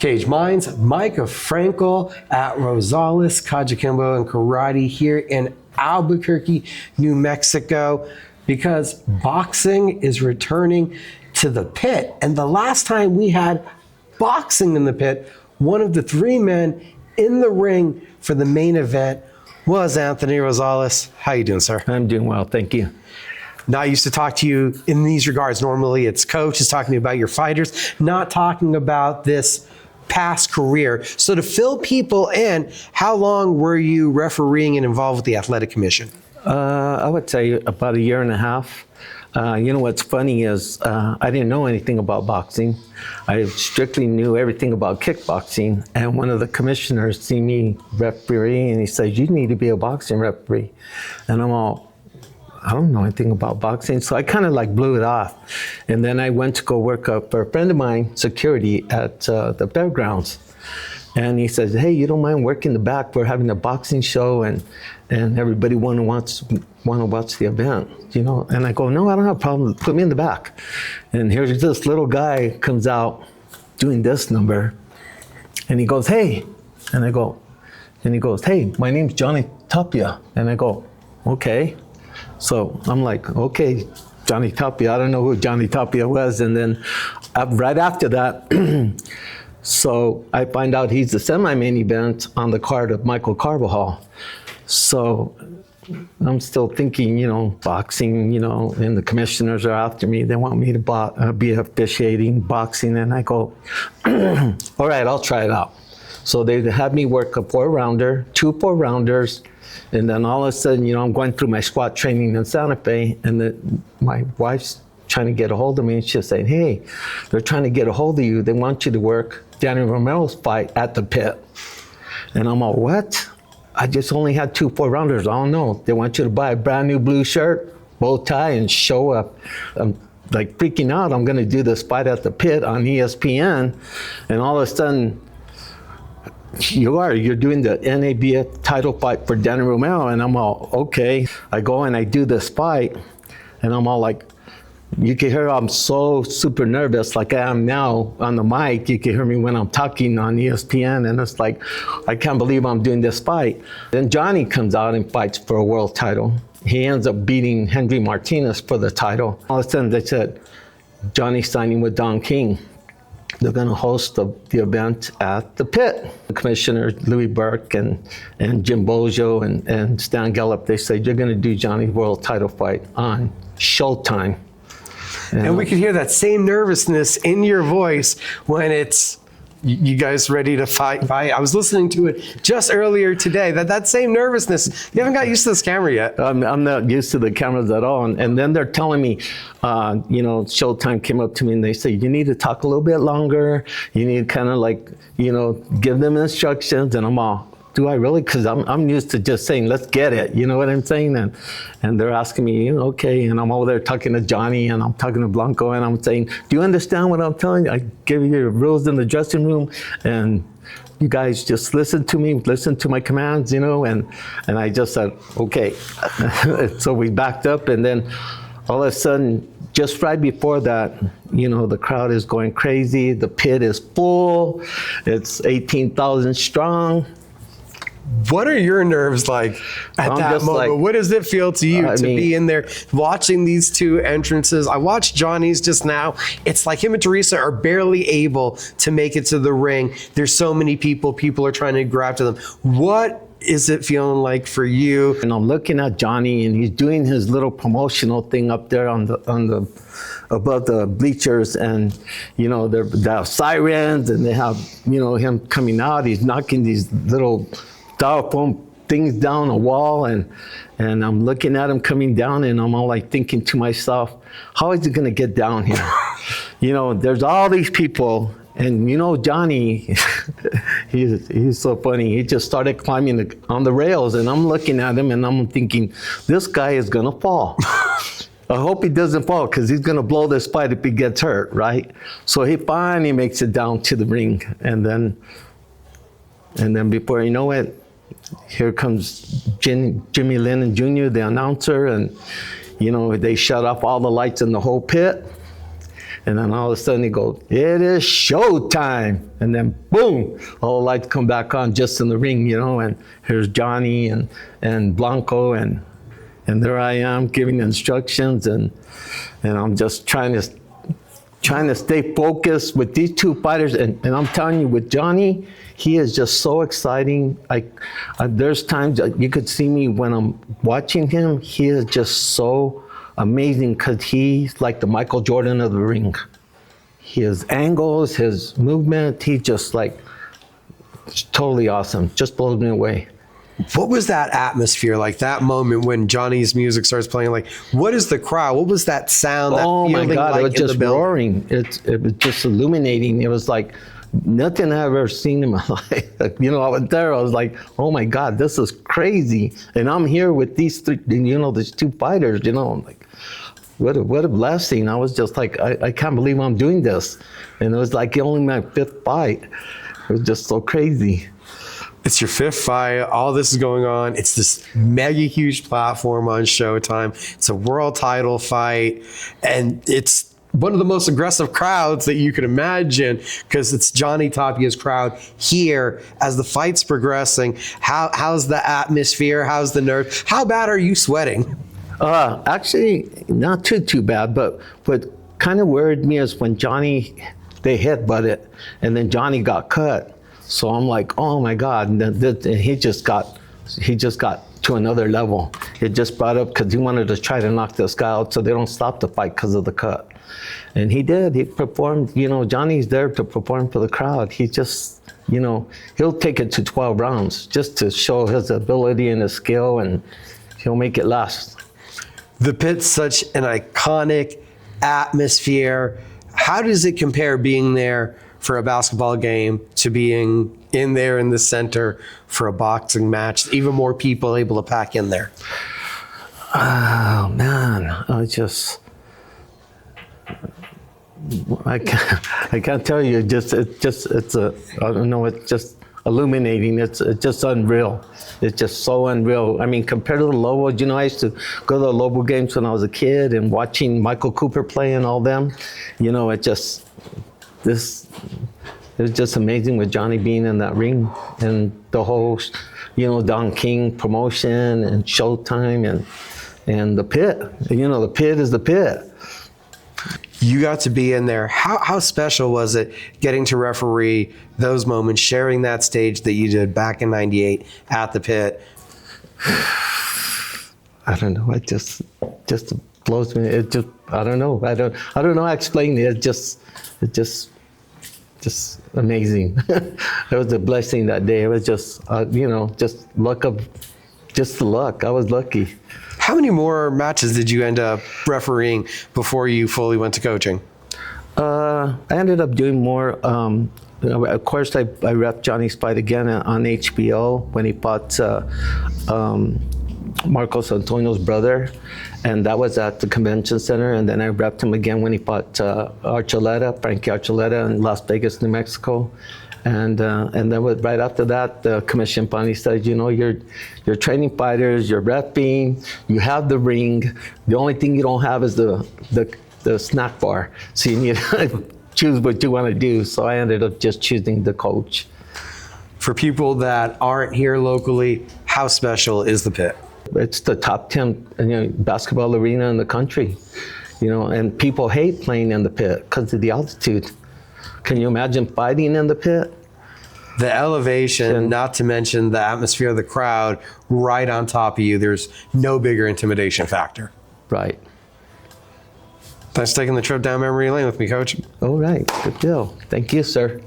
Cage Minds, Mika Frankl at Rosales, Kajakimbo, and Karate here in Albuquerque, New Mexico, because boxing is returning to the pit. And the last time we had boxing in the pit, one of the three men in the ring for the main event was Anthony Rosales. How you doing, sir? I'm doing well, thank you. Now, I used to talk to you in these regards. Normally, it's coaches talking to me about your fighters, not talking about this past career. So to fill people in, how long were you refereeing and involved with the athletic commission? I would say about a year and a half. You know what's funny is I didn't know anything about boxing. I strictly knew everything about kickboxing. And one of the commissioners seen me refereeing, and he said, "You need to be a boxing referee." And I'm all, I don't know anything about boxing. So I kind of like blew it off. And then I went to go work up for a friend of mine, security at the fairgrounds. And he says, "Hey, you don't mind working the back? We're having a boxing show and everybody want to watch the event, you know?" And I go, "No, I don't have a problem. Put me in the back." And here's this little guy comes out doing this number. And he goes, "Hey," and I go, and he goes, "Hey, my name's Johnny Tapia." And I go, "Okay." So I'm like, okay, Johnny Tapia. I don't know who Johnny Tapia was. And then right after that, so I find out he's the semi-main event on the card of Michael Carvajal. So I'm still thinking, you know, boxing, you know, and the commissioners are after me. They want me to be officiating boxing. And I go, all right, I'll try it out. So they had me work a 4-rounder, 2 4-rounders. And then all of a sudden, you know, I'm going through my squat training in Santa Fe, and my wife's trying to get a hold of me, and she's saying, "Hey, they're trying to get a hold of you. They want you to work Danny Romero's fight at the pit." And I'm all, "What? I just only had 2 4-rounders. I don't know. They want you to buy a brand new blue shirt, bow tie, and show up." I'm like freaking out. I'm going to do this fight at the pit on ESPN, and all of a sudden, you're doing the NABF title fight for Danny Romero. And I'm all, okay. I go and I do this fight, and I'm all like, you can hear I'm so super nervous like I am now on the mic. You can hear me when I'm talking on ESPN, and it's like, I can't believe I'm doing this fight. Then Johnny comes out and fights for a world title. He ends up beating Henry Martinez for the title. All of a sudden they said, Johnny's signing with Don King. They're going to host the event at the pit. The commissioner, Louis Burke and Jim Bojo and Stan Gallup, they said, "You're going to do Johnny's world title fight on Showtime." And we could hear that same nervousness in your voice when it's you guys ready to fight. I was listening to it just earlier today. That same nervousness. You haven't got used to this camera yet. I'm not used to the cameras at all. And then they're telling me, you know, Showtime came up to me and they say, "You need to talk a little bit longer. You need to kind of like, you know, give them instructions." And I'm all, do I really? Because I'm used to just saying, "Let's get it." You know what I'm saying? And they're asking me, you know, okay. And I'm over there talking to Johnny and I'm talking to Blanco and I'm saying, "Do you understand what I'm telling you? I give you the rules in the dressing room and you guys just listen to me, listen to my commands, you know." And I just said, okay. So we backed up, and then all of a sudden, just right before that, you know, the crowd is going crazy. The pit is full. It's 18,000 strong. What are your nerves like at that moment? Like, what does it feel to you to be in there watching these 2 entrances? I watched Johnny's just now. It's like him and Teresa are barely able to make it to the ring. There's so many people are trying to grab to them. What is it feeling like for you? And I'm looking at Johnny, and he's doing his little promotional thing up there on the above the bleachers, and you know they have sirens, and they have, you know, him coming out. He's knocking these little styrofoam things down a wall, and I'm looking at him coming down, and I'm all like thinking to myself, how is he gonna get down here? You know, there's all these people, and you know Johnny, he's so funny. He just started climbing on the rails, and I'm looking at him, and I'm thinking, this guy is gonna fall. I hope he doesn't fall, because he's gonna blow this fight if he gets hurt, right? So he finally makes it down to the ring, and then before you know it, here comes Jimmy Lennon Jr., the announcer, and you know, they shut off all the lights in the whole pit. And then all of a sudden he goes, "It is showtime." And then boom, all the lights come back on just in the ring, and here's Johnny and Blanco and there I am giving instructions and I'm just trying to stay focused with these two fighters. And I'm telling you, with Johnny, he is just so exciting. There's times that you could see me when I'm watching him, he is just so amazing because he's like the Michael Jordan of the ring. His angles, his movement, he's just like totally awesome. Just blows me away. What was that atmosphere like, that moment when Johnny's music starts playing? Like, what is the crowd? What was that sound? Oh my God, like it was just roaring. It was just illuminating. It was like nothing I've ever seen in my life. I was there, I was like, oh my God, this is crazy. And I'm here with these three, these two fighters, I'm like, what a blessing. I was just like, I can't believe I'm doing this. And it was like only my 5th fight. It was just so crazy. It's your 5th fight. All this is going on. It's this mega huge platform on Showtime. It's a world title fight. And it's one of the most aggressive crowds that you can imagine because it's Johnny Tapia's crowd here as the fight's progressing. How's the atmosphere? How's the nerve? How bad are you sweating? Actually, not too bad. But what kind of worried me is when they headbutted and then Johnny got cut. So I'm like, oh my God, and he just got to another level. It just brought up because he wanted to try to knock this guy out so they don't stop the fight because of the cut. And he did, he performed, Johnny's there to perform for the crowd. He just, he'll take it to 12 rounds just to show his ability and his skill, and he'll make it last. The Pit's such an iconic atmosphere. How does it compare being there for a basketball game to being in there in the center for a boxing match? Even more people able to pack in there. Oh man, I can't tell you. I don't know. It's just illuminating. It's just unreal. It's just so unreal. I mean, compared to the Lobos, I used to go to the Lobo games when I was a kid and watching Michael Cooper play and all them. It was just amazing with Johnny being in that ring and the whole, Don King promotion and Showtime and the Pit. The Pit is the Pit. You got to be in there. How special was it getting to referee those moments, sharing that stage that you did back in '98 at the Pit? I don't know. It just blows me. I don't know. I don't know how to explain it. It just amazing. It was a blessing that day. It was just just the luck. I was lucky. How many more matches did you end up refereeing before you fully went to coaching? I ended up doing more. Of course, I repped Johnny's fight again on HBO when he fought Marcos Antonio's brother, and that was at the convention center. And then I repped him again when he fought Frankie Archuleta in Las Vegas, New Mexico. And then right after that, the commission finally said, you're training fighters, you're repping, you have the ring. The only thing you don't have is the snack bar. So you need to choose what you want to do. So I ended up just choosing the coach. For people that aren't here locally, how special is the Pit? It's the top 10 basketball arena in the country, and people hate playing in the Pit because of the altitude. Can you imagine fighting in the Pit? The elevation, not to mention the atmosphere of the crowd right on top of you. There's no bigger intimidation factor. Right. Thanks for taking the trip down memory lane with me, Coach. All right. Good deal. Thank you, sir.